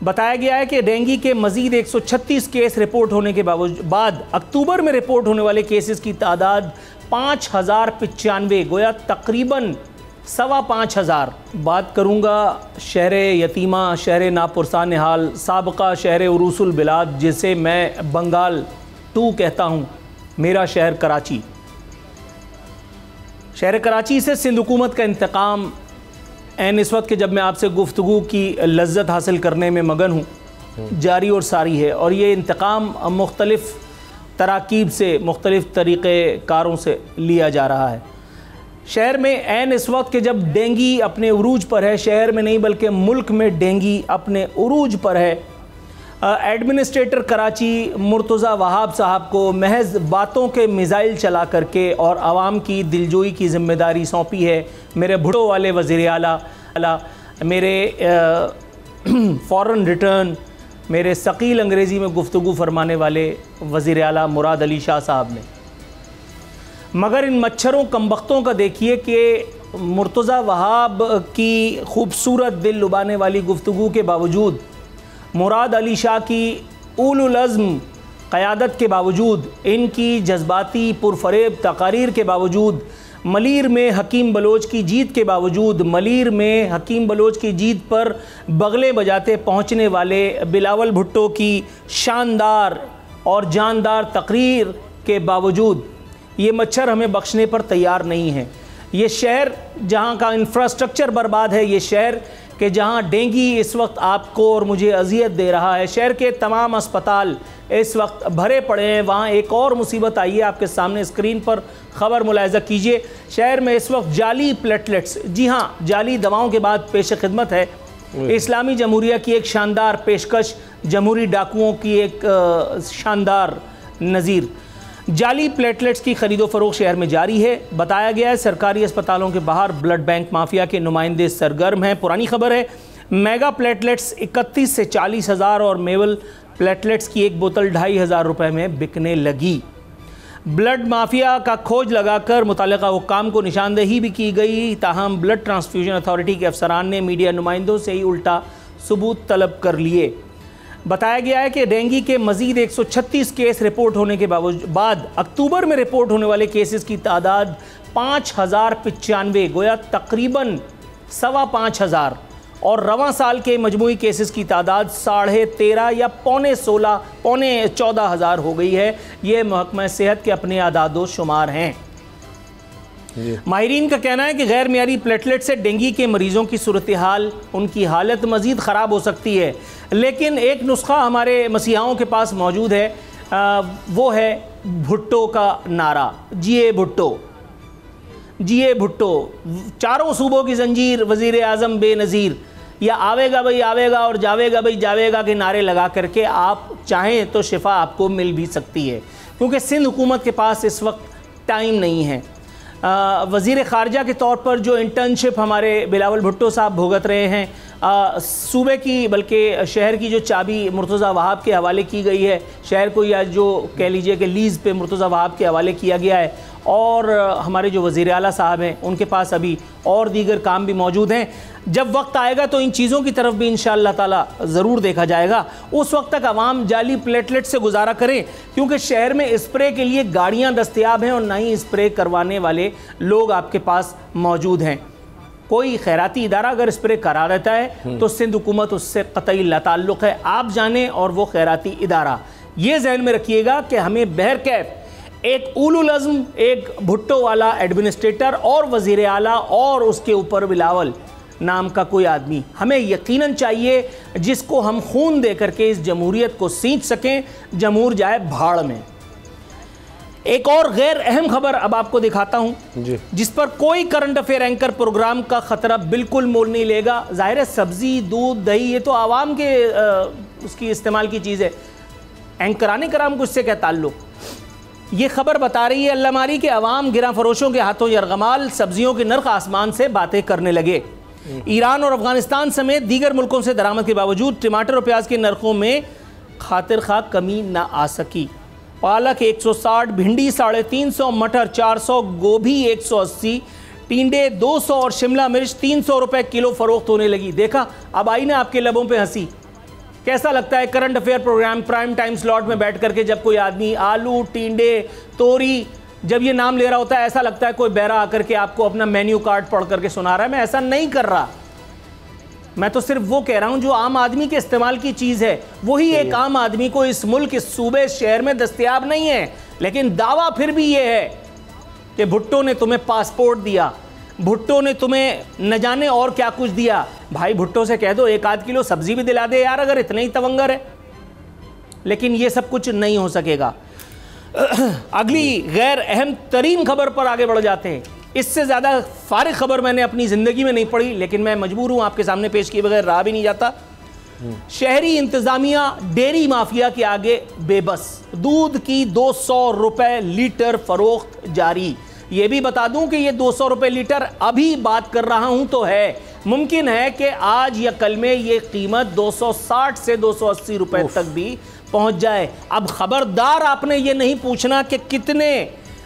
बताया गया है कि डेंगू के मजीद 136 केस रिपोर्ट होने के बाद अक्टूबर में रिपोर्ट होने वाले केसेस की तादाद 5095, गोया तकरीबन 5,500। बात करूँगा शहर यतीमा, शहर नापुरसान हाल, साबका शहर उरूसुल बिलाद, जिसे मैं बंगाल 2 कहता हूँ, मेरा शहर कराची। शहर कराची से सिंध हुकूमत का इंतकाम एन इस वक्त के जब मैं आपसे गुफ्तगू की लज्जत हासिल करने में मगन हूँ जारी और सारी है, और ये इंतकाम मुख्तलिफ़ तराकीब से, मुख्तलिफ़ तरीक़े कारों से लिया जा रहा है। शहर में एन इस वक्त के जब डेंगू अपने उरूज पर है, शहर में नहीं बल्कि मुल्क में डेंगू अपने उरूज पर है, एडमिनिस्ट्रेटर कराची मुर्तज़ा वहाब साहब को महज बातों के मिज़ाइल चला करके और आवाम की दिलजोई की ज़िम्मेदारी सौंपी है मेरे भुट्टो वाले वज़ीर आला, मेरे फ़ॉरेन रिटर्न, मेरे सकील अंग्रेज़ी में गुफ्तगू फरमाने वाले वज़ीर आला मुराद अली शाह साहब ने। मगर इन मच्छरों कमबख्तों का देखिए कि मुर्तज़ा वहाब की खूबसूरत दिल लुभाने वाली गुफ्तगू के बावजूद, मुराद अली शाह की उलुल अज़्म क़यादत के बावजूद, इनकी जज्बाती पुरफरेब तकारीर के बावजूद, मलीर में हकीम बलोच की जीत के बावजूद, मलीर में हकीम बलोच की जीत पर बगले बजाते पहुँचने वाले बिलावल भुट्टो की शानदार और जानदार तकरीर के बावजूद, ये मच्छर हमें बख्शने पर तैयार नहीं है। ये शहर जहाँ का इंफ्रास्ट्रक्चर बर्बाद है, ये शहर कि जहाँ डेंगू इस वक्त आपको और मुझे अजियत दे रहा है, शहर के तमाम अस्पताल इस वक्त भरे पड़े हैं। वहाँ एक और मुसीबत आई है, आपके सामने स्क्रीन पर ख़बर मुलाहिज़ा कीजिए। शहर में इस वक्त जाली प्लेटलेट्स, जी हाँ, जाली दवाओं के बाद पेश खिदमत है इस्लामी जमहूरिया की एक शानदार पेशकश, जमहूरी डाकुओं की एक शानदार नज़ीर। जाली प्लेटलेट्स की खरीदो फरोख्त शहर में जारी है। बताया गया है सरकारी अस्पतालों के बाहर ब्लड बैंक माफिया के नुमाइंदे सरगर्म हैं। पुरानी खबर है, मेगा प्लेटलेट्स 31 से 40 हज़ार और मेवल प्लेटलेट्स की एक बोतल 2,500 रुपये में बिकने लगी। ब्लड माफिया का खोज लगाकर मुतल्लिका हुक्काम को निशानदेही भी की गई, ताहम ब्लड ट्रांसफ्यूजन अथॉरिटी के अफसरान ने मीडिया नुमाइंदों से ही उल्टा सबूत तलब कर लिए। बताया गया है कि डेंगू के मजीद 136 केस रिपोर्ट होने के बाद अक्टूबर में रिपोर्ट होने वाले केसेस की तादाद 5,095, गोया तकरीबन 5,500, और रवां साल के मजमूई केसेस की तादाद 13.5 या पौने 14 हज़ार हो गई है। ये महकमा सेहत के अपने आदादो शुमार हैं। माहिरीन का कहना है कि गैर मियारी प्लेटलेट से डेंगू के मरीज़ों की सूरत हाल, उनकी हालत मज़ीद ख़राब हो सकती है, लेकिन एक नुस्खा हमारे मसीहाओं के पास मौजूद है, वो है भुट्टो का नारा, जिए भुट्टो, जिए भुट्टो। चारों सूबों की जंजीर, वज़ीर आज़म बेनज़ीर, या आवेगा भाई आवेगा और जावेगा भाई जावेगा के नारे लगा करके आप चाहें तो शिफा आपको मिल भी सकती है, क्योंकि सिंध हुकूमत के पास इस वक्त टाइम नहीं है। वज़ीर ख़ारजा के तौर पर जो इंटर्नशिप हमारे बिलावल भुट्टो साहब भुगत रहे हैं, सूबे की बल्कि शहर की जो चाबी मुर्तज़ा वहाब के हवाले की गई है, शहर को या जो कह लीजिए कि लीज़ पे मुर्तज़ा वहाब के हवाले किया गया है, और हमारे जो वज़ीर आला साहब हैं उनके पास अभी और दीगर काम भी मौजूद हैं। जब वक्त आएगा तो इन चीज़ों की तरफ भी इंशाअल्लाह ताला ज़रूर देखा जाएगा। उस वक्त तक आवाम जाली प्लेटलेट से गुजारा करें, क्योंकि शहर में स्प्रे के लिए गाड़ियाँ दस्तयाब हैं और ना ही स्प्रे करवाने वाले लोग आपके पास मौजूद हैं। कोई खैराती इदारा अगर स्प्रे करा देता है तो सिंध हुकूमत उससे कतई लाताल्लुक़ है, आप जाने और वो खैराती इदारा। ये जहन में रखिएगा कि हमें बहरकैफ एक उलुल अज़्म, एक भुट्टो वाला एडमिनिस्ट्रेटर और वज़ीर आला और उसके ऊपर बिलावल नाम का कोई आदमी हमें यकीनन चाहिए, जिसको हम खून दे करके इस जमहूरियत को सींच सकें, जमहूर जाए भाड़ में। एक और गैर अहम खबर अब आपको दिखाता हूं, जिस पर कोई करंट अफेयर एंकर प्रोग्राम का खतरा बिल्कुल मोल नहीं लेगा। जाहिर है सब्जी, दूध, दही ये तो आवाम के उसकी इस्तेमाल की चीज़ है, एंकराने कराम को इससे क्या ताल्लुक। ये खबर बता रही है अल्लामारी के अवाम गिरा फरोशों के हाथों यरगमाल, सब्जियों के नर्ख आसमान से बातें करने लगे। ईरान और अफगानिस्तान समेत दीगर मुल्कों से दरामद के बावजूद टमाटर और प्याज के नरखों में खातिर खा कमी ना आ सकी। पालक 160, भिंडी 350, मटर 400, गोभी 180, टिंडे 200 और शिमला मिर्च 300 रुपये किलो फरोख्त होने लगी। देखा, अब आई ना आपके लबों पे हंसी। कैसा लगता है current affair programme prime time slot में बैठ करके जब कोई आदमी आलू, टिंडे, तोरी जब ये नाम ले रहा होता है, ऐसा लगता है कोई बहरा आकर के आपको अपना मेन्यू कार्ड पढ़ करके सुना रहा है। मैं ऐसा नहीं कर रहा, मैं तो सिर्फ वो कह रहा हूं जो आम आदमी के इस्तेमाल की चीज़ है, वही एक आम आदमी को इस मुल्क, इस सूबे, शहर में दस्तयाब नहीं है। लेकिन दावा फिर भी ये है कि भुट्टो ने तुम्हें पासपोर्ट दिया, भुट्टो ने तुम्हें न जाने और क्या कुछ दिया। भाई भुट्टो से कह दो 1-8 किलो सब्जी भी दिला दे यार, अगर इतने ही तवंगर है। लेकिन ये सब कुछ नहीं हो सकेगा। अगली गैर अहम तरीन खबर पर आगे बढ़ जाते हैं। इससे ज़्यादा फारिग खबर मैंने अपनी ज़िंदगी में नहीं पढ़ी, लेकिन मैं मजबूर हूँ आपके सामने पेश किए बगैर रहा भी नहीं जाता। शहरी इंतज़ामिया डेयरी माफिया के आगे बेबस, दूध की 200 रुपये लीटर फरोख्त जारी। ये भी बता दूं कि ये 200 रुपये लीटर अभी बात कर रहा हूं तो है, मुमकिन है कि आज या कल में ये कीमत 260 से 280 रुपये तक भी पहुंच जाए। अब खबरदार आपने ये नहीं पूछना कि कितने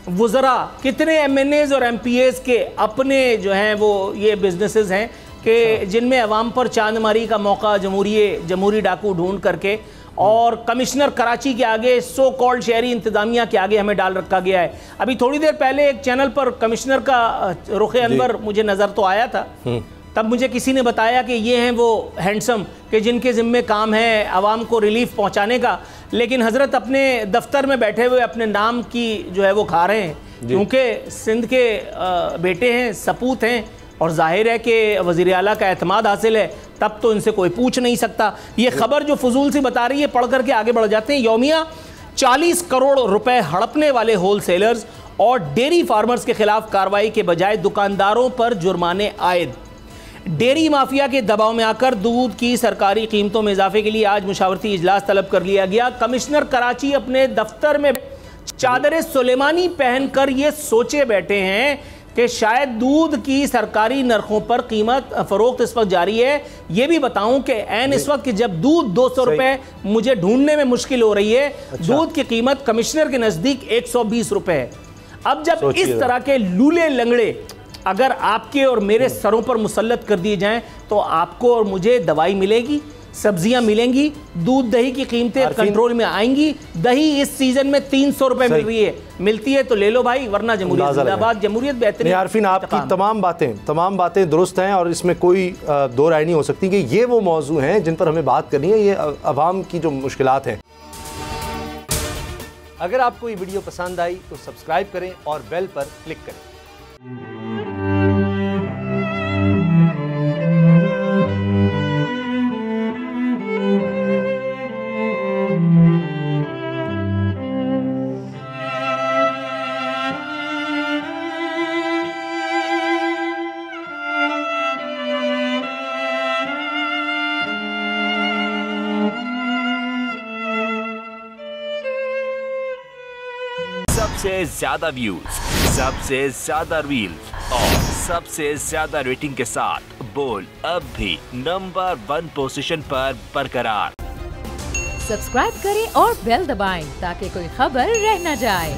वज़रा, कितने MNAs और MPAs के अपने जो हैं वो ये बिजनेसेस हैं कि जिनमें अवाम पर चांदमारी का मौका जमहूरी डाकू ढूंढ करके और कमिश्नर कराची के आगे, सो कॉल्ड शहरी इंतज़ामिया के आगे हमें डाल रखा गया है। अभी थोड़ी देर पहले एक चैनल पर कमिश्नर का रुखे अनवर मुझे नज़र तो आया था, तब मुझे किसी ने बताया कि ये हैं वो हैंडसम कि जिनके ज़िम्मे काम है आवाम को रिलीफ पहुंचाने का, लेकिन हज़रत अपने दफ्तर में बैठे हुए अपने नाम की जो है वो खा रहे हैं, क्योंकि सिंध के बेटे हैं, सपूत हैं और जाहिर है कि वज़ीर आला का एतमाद हासिल है, तब तो इनसे कोई पूछ नहीं सकता। ये खबर जो फजूल सी बता रही है, पढ़ करके आगे बढ़ जाते हैं। यौमिया 40 करोड़ रुपए हड़पने वाले होल सेलर्स और डेयरी फार्मर्स के खिलाफ कार्रवाई के बजाय दुकानदारों पर जुर्माने आयद। डेयरी माफिया के दबाव में आकर दूध की सरकारी कीमतों में इजाफे के लिए आज मुशावरती इजलास तलब कर लिया गया। कमिश्नर कराची अपने दफ्तर में चादर सुलेमानी पहनकर ये सोचे बैठे हैं कि शायद दूध की सरकारी नरखों पर कीमत फरोख्त इस वक्त जारी है। ये भी बताऊं कि ऐन इस वक्त कि जब दूध 200 रुपए मुझे ढूंढने में मुश्किल हो रही है, दूध की कीमत कमिश्नर के नज़दीक 120 रुपए है। अब जब इस तरह के लूले लंगड़े अगर आपके और मेरे सरों पर मुसल्लत कर दिए जाएं तो आपको और मुझे दवाई मिलेगी, सब्जियां मिलेंगी, दूध दही की कीमतें कंट्रोल में आएंगी। दही इस सीजन में 300 रुपए मिल रही है, मिलती है तो ले लो भाई, वरना जमहूरियत जिंदाबाद, जमहूरियत बेहतरीन। आरफीन, आपकी तमाम बातें दुरुस्त हैं और इसमें कोई दो राय नहीं हो सकती कि ये वो मौजू हैं जिन पर हमें बात करनी है, ये अवाम की जो मुश्किलात हैं। अगर आपको ये वीडियो पसंद आई तो सब्सक्राइब करें और बेल पर क्लिक करें। सबसे ज्यादा व्यूज, सबसे ज्यादा रील्स और सबसे ज्यादा रेटिंग के साथ बोल अब भी नंबर 1 पोजीशन पर बरकरार। सब्सक्राइब करें और बेल दबाएं ताकि कोई खबर रह न जाए।